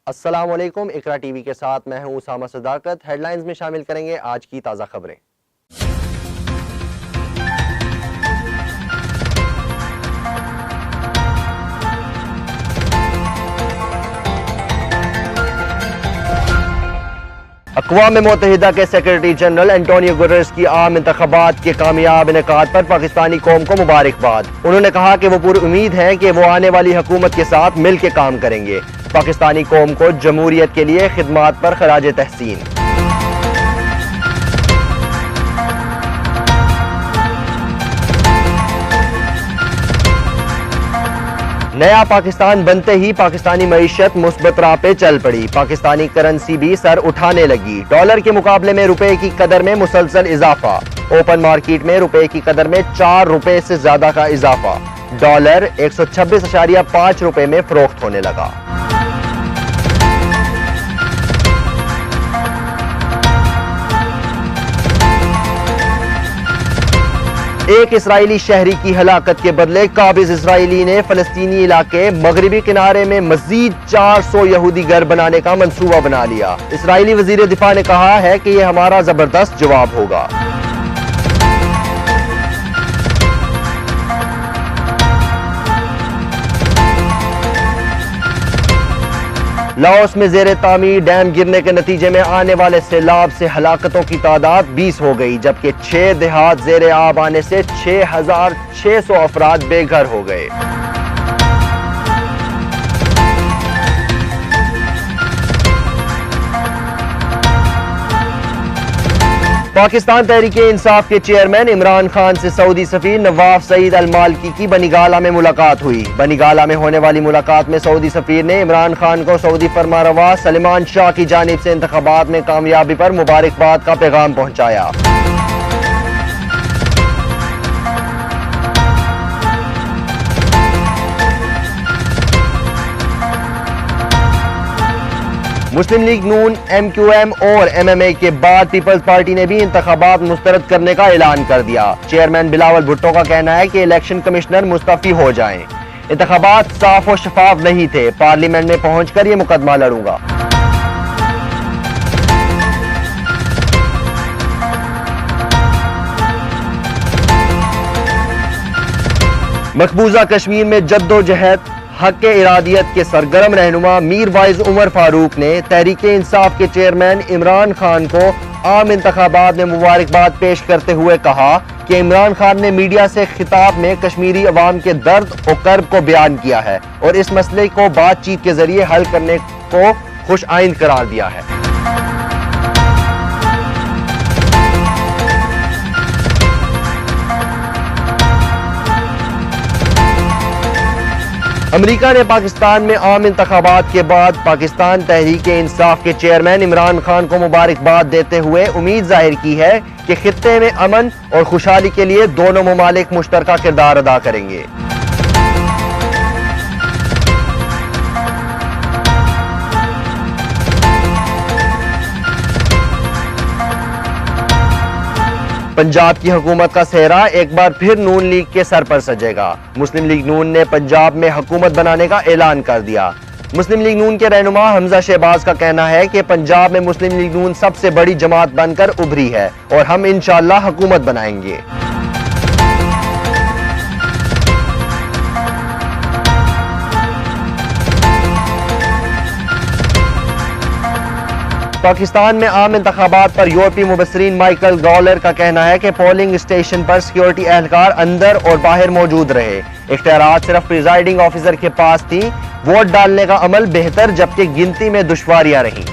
السلام علیکم، اقرا T V کے ساتھ میں ہوں اسامہ صداقت۔ ہیڈ لائنز میں شامل کریں گے آج کی تازہ خبریں۔ اقوام متحدہ کے سیکرٹری جنرل انٹونیو گٹرس کی عام انتخابات کے کامیاب انعقاد پر پاکستانی قوم کو مبارکباد۔ انہوں نے کہا کہ وہ پوری امید ہے کہ وہ آنے والی حکومت کے ساتھ مل کے کام کریں گے۔ پاکستانی قوم کو جمہوریت کے لیے خدمات پر خراج تحسین۔ نیا پاکستان بنتے ہی پاکستانی معیشت مثبت راہ پہ چل پڑی۔ پاکستانی کرنسی بھی سر اٹھانے لگی۔ ڈالر کے مقابلے میں روپے کی قدر میں مسلسل اضافہ۔ اوپن مارکیٹ میں روپے کی قدر میں 4 روپے سے زیادہ کا اضافہ۔ ڈالر 126.5 روپے میں فروخت ہونے لگا۔ ایک اسرائیلی شہری کی ہلاکت کے بدلے قابض اسرائیلی نے فلسطینی علاقے مغربی کنارے میں مزید 400 یہودی گھر بنانے کا منصوبہ بنا لیا۔ اسرائیلی وزیر دفاع نے کہا ہے کہ یہ ہمارا زبردست جواب ہوگا۔ لاؤس میں زیر تعمیر ڈیم گرنے کے نتیجے میں آنے والے سیلاب سے ہلاکتوں کی تعداد 20 ہو گئی، جبکہ 6 دیہات زیر آب آنے سے 6600 افراد بے گھر ہو گئے۔ پاکستان تحریک انصاف کے چیئرمین عمران خان سے سعودی سفیر نواف سعید المالکی کی بنی گالہ میں ملاقات ہوئی۔ بنی گالہ میں ہونے والی ملاقات میں سعودی سفیر نے عمران خان کو سعودی فرمانروا سلمان شاہ کی جانب سے انتخابات میں کامیابی پر مبارکباد کا پیغام پہنچایا۔ مسلم لیگ نون، ایم کیو ایم اور ایم ایم اے کے بعد پیپلز پارٹی نے بھی انتخابات مسترد کرنے کا اعلان کر دیا۔ چیئرمین بلاول بھٹو کا کہنا ہے کہ الیکشن کمشنر مستعفی ہو جائیں۔ انتخابات صاف و شفاف نہیں تھے، پارلیمنٹ میں پہنچ کر یہ مقدمہ لڑوں گا۔ مقبوضہ کشمیر میں جدوجہد حق ارادیت کے سرگرم رہنما میر وائز عمر فاروق نے تحریک انصاف کے چیئرمین عمران خان کو عام انتخابات میں مبارکباد پیش کرتے ہوئے کہا کہ عمران خان نے میڈیا سے خطاب میں کشمیری عوام کے درد و کرب کو بیان کیا ہے اور اس مسئلے کو بات چیت کے ذریعے حل کرنے کو خوش آئند قرار دیا ہے۔ امریکہ نے پاکستان میں عام انتخابات کے بعد پاکستان تحریک انصاف کے چیئرمین عمران خان کو مبارکباد دیتے ہوئے امید ظاہر کی ہے کہ خطے میں امن اور خوشحالی کے لیے دونوں ممالک مشترکہ کردار ادا کریں گے۔ پنجاب کی حکومت کا سہرا ایک بار پھر نون لیگ کے سر پر سجے گا۔ مسلم لیگ نون نے پنجاب میں حکومت بنانے کا اعلان کر دیا۔ مسلم لیگ نون کے رہنما حمزہ شہباز کا کہنا ہے کہ پنجاب میں مسلم لیگ نون سب سے بڑی جماعت بن کر ابھری ہے اور ہم انشاءاللہ حکومت بنائیں گے۔ پاکستان میں عام انتخابات پر یورپی مبصرین مائیکل گالر کا کہنا ہے کہ پولنگ اسٹیشن پر سیکیورٹی اہلکار اندر اور باہر موجود رہے۔ اختیارات صرف پریزائڈنگ آفیسر کے پاس تھیں۔ ووٹ ڈالنے کا عمل بہتر جبکہ گنتی میں دشواریاں رہیں۔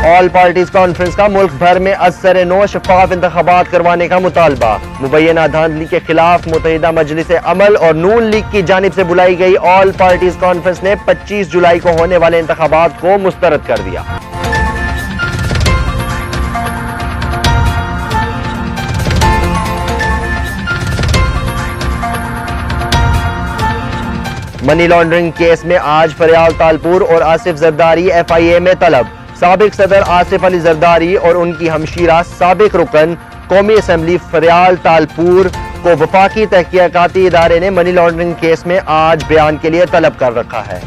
آل پارٹیز کانفرنس کا ملک بھر میں از سر نو شفاف انتخابات کروانے کا مطالبہ۔ مبینہ دھاندلی کے خلاف متحدہ مجلس عمل اور نون لیگ کی جانب سے بلائی گئی آل پارٹیز کانفرنس نے 25 جولائی کو ہونے والے انتخابات کو مسترد کر دیا۔ منی لانڈرنگ کیس میں آج فریال تالپور اور آصف زرداری ایف آئی اے میں طلب۔ سابق صدر آصف علی زرداری اور ان کی ہمشیرہ سابق رکن قومی اسمبلی فریال تالپور کو وفاقی تحقیقاتی ادارے نے منی لانڈرنگ کیس میں آج بیان کے لیے طلب کر رکھا ہے۔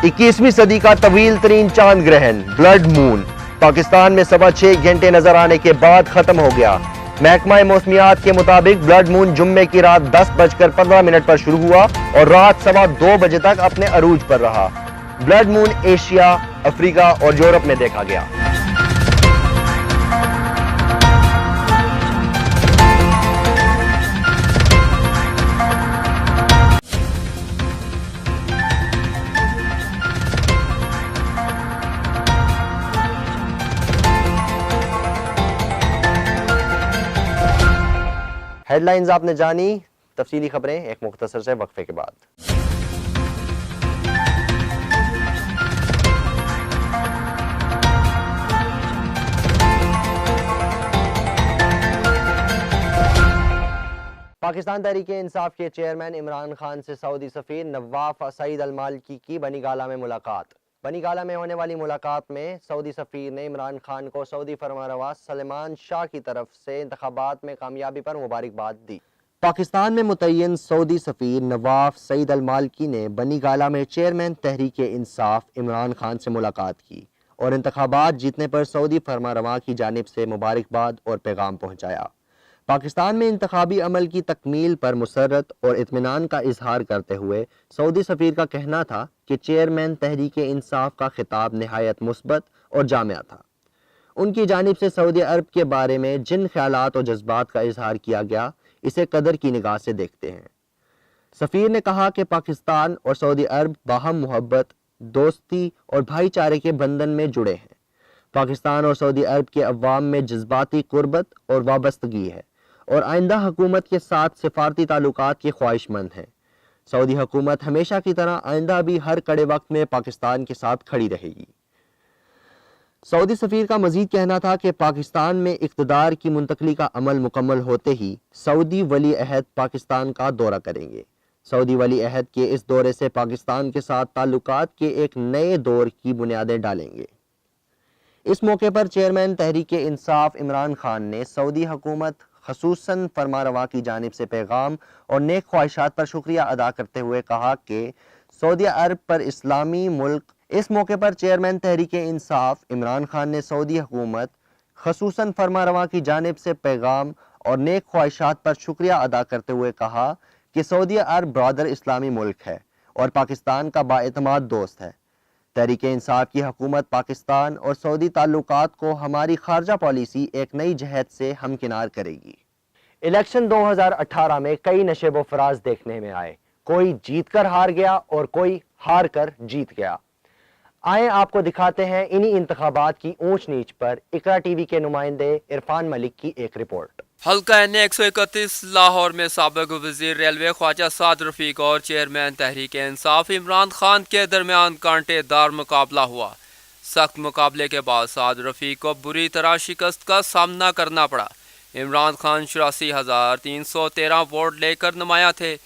21ویں صدی کا طویل ترین چاند گرہن بلڈ مون پاکستان میں 6.25 گھنٹے نظر آنے کے بعد ختم ہو گیا۔ محکمہ موسمیات کے مطابق بلڈ مون جمعے کی رات 10:15 پر شروع ہوا اور رات 2:15 بجے تک اپنے عروج پر رہا۔ بلڈ مون ایشیا، افریقہ اور یورپ میں دیکھا گیا۔ ہیڈ لائنز آپ نے جانی، تفصیلی خبریں ایک مختصر سے وقفے کے بعد۔ پاکستان تحریک انصاف کے چیئرمین عمران خان سے سعودی سفیر نواف سعید المالکی کی بنی گالہ میں ملاقات۔ بنی گالہ میں ہونے والی ملاقات میں سعودی سفیر نے عمران خان کو سعودی فرمانروا سلمان شاہ کی طرف سے انتخابات میں کامیابی پر مبارکباد دی۔ پاکستان میں متعین سعودی سفیر نواف سعید المالکی نے بنی گالہ میں چیئرمین تحریک انصاف عمران خان سے ملاقات کی اور انتخابات جیتنے پر سعودی فرمانروا کی جانب سے مبارکباد اور پیغام پہنچایا۔ پاکستان میں انتخابی عمل کی تکمیل پر مسرت اور اطمینان کا اظہار کرتے ہوئے سعودی سفیر کا کہنا تھا کہ چیئرمین تحریک انصاف کا خطاب نہایت مثبت اور جامع تھا۔ ان کی جانب سے سعودی عرب کے بارے میں جن خیالات اور جذبات کا اظہار کیا گیا، اسے قدر کی نگاہ سے دیکھتے ہیں۔ سفیر نے کہا کہ پاکستان اور سعودی عرب باہم محبت، دوستی اور بھائی چارے کے بندھن میں جڑے ہیں۔ پاکستان اور سعودی عرب کے عوام میں جذباتی قربت اور وابستگی ہے اور آئندہ حکومت کے ساتھ سفارتی تعلقات کی خواہش مند ہیں۔ سعودی حکومت ہمیشہ کی طرح آئندہ بھی ہر کڑے وقت میں پاکستان کے ساتھ کھڑی رہے گی۔ سعودی سفیر کا مزید کہنا تھا کہ پاکستان میں اقتدار کی منتقلی کا عمل مکمل ہوتے ہی سعودی ولی عہد پاکستان کا دورہ کریں گے۔ سعودی ولی عہد کے اس دورے سے پاکستان کے ساتھ تعلقات کے ایک نئے دور کی بنیادیں ڈالیں گے۔ اس موقع پر چیئرمین تحریک انصاف عمران خان نے سعودی حکومت خصوصاً فرمانروا کی جانب سے پیغام اور نیک خواہشات پر شکریہ ادا کرتے ہوئے کہا کہ سعودی عرب پر اسلامی ملک۔ اس موقع پر چیئرمین تحریک انصاف عمران خان نے سعودی حکومت خصوصاً فرمانروا کی جانب سے پیغام اور نیک خواہشات پر شکریہ ادا کرتے ہوئے کہا کہ سعودی عرب برادر اسلامی ملک ہے اور پاکستان کا بااعتماد دوست ہے۔ تحریک انصاف کی حکومت پاکستان اور سعودی تعلقات کو ہماری خارجہ پالیسی ایک نئی جہت سے ہمکنار کرے گی۔ الیکشن 2018 میں کئی نشیب و فراز دیکھنے میں آئے، کوئی جیت کر ہار گیا اور کوئی ہار کر جیت گیا۔ آئیں آپ کو دکھاتے ہیں انہی انتخابات کی اونچ نیچ پر اقرا ٹی وی کے نمائندے عرفان ملک کی ایک رپورٹ۔ حلقہ N131 لاہور میں سابق وزیر ریلوے خواجہ سعد رفیق اور چیئرمین تحریک انصاف عمران خان کے درمیان کانٹے دار مقابلہ ہوا۔ سخت مقابلے کے بعد سعد رفیق کو بری طرح شکست کا سامنا کرنا پڑا۔ عمران خان 84,313 ووٹ لے کر نمایاں تھے،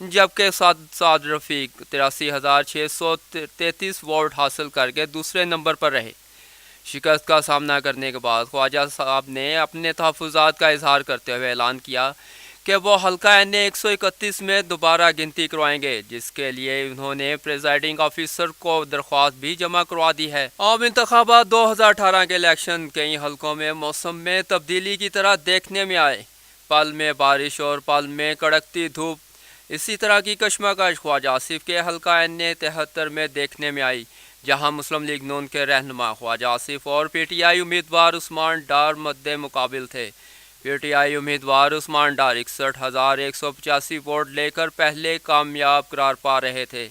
جبکہ سعد رفیق 83,633 ووٹ حاصل کر کے دوسرے نمبر پر رہے۔ شکست کا سامنا کرنے کے بعد خواجہ صاحب نے اپنے تحفظات کا اظہار کرتے ہوئے اعلان کیا کہ وہ حلقہ N131 میں دوبارہ گنتی کروائیں گے، جس کے لیے انہوں نے پریزائڈنگ آفیسر کو درخواست بھی جمع کروا دی ہے۔ عام انتخابات 2018 کے الیکشن کئی حلقوں میں موسم میں تبدیلی کی طرح دیکھنے میں آئے، پل میں بارش اور پل میں کڑکتی دھوپ۔ اسی طرح کی کشمکش خواجہ آصف کے حلقہ N73 میں دیکھنے میں آئی، جہاں مسلم لیگ نون کے رہنما خواجہ آصف اور پی ٹی آئی امیدوار عثمان ڈار مد مقابل تھے۔ پی ٹی آئی امیدوار عثمان ڈار 61,185 ووٹ لے کر پہلے کامیاب قرار پا رہے تھے،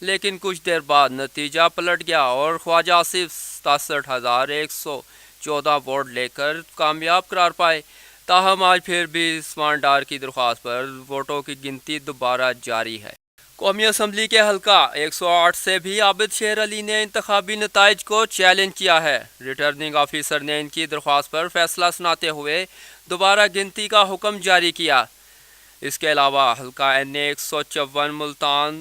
لیکن کچھ دیر بعد نتیجہ پلٹ گیا اور خواجہ آصف 67,114 ووٹ لے کر کامیاب قرار پائے۔ تاہم آج پھر بھی عثمان ڈار کی درخواست پر ووٹوں کی گنتی دوبارہ جاری ہے۔ قومی اسمبلی کے حلقہ 108 سے بھی عابد شیر علی نے انتخابی نتائج کو چیلنج کیا ہے۔ ریٹرننگ آفیسر نے ان کی درخواست پر فیصلہ سناتے ہوئے دوبارہ گنتی کا حکم جاری کیا۔ اس کے علاوہ حلقہ N154 ملتان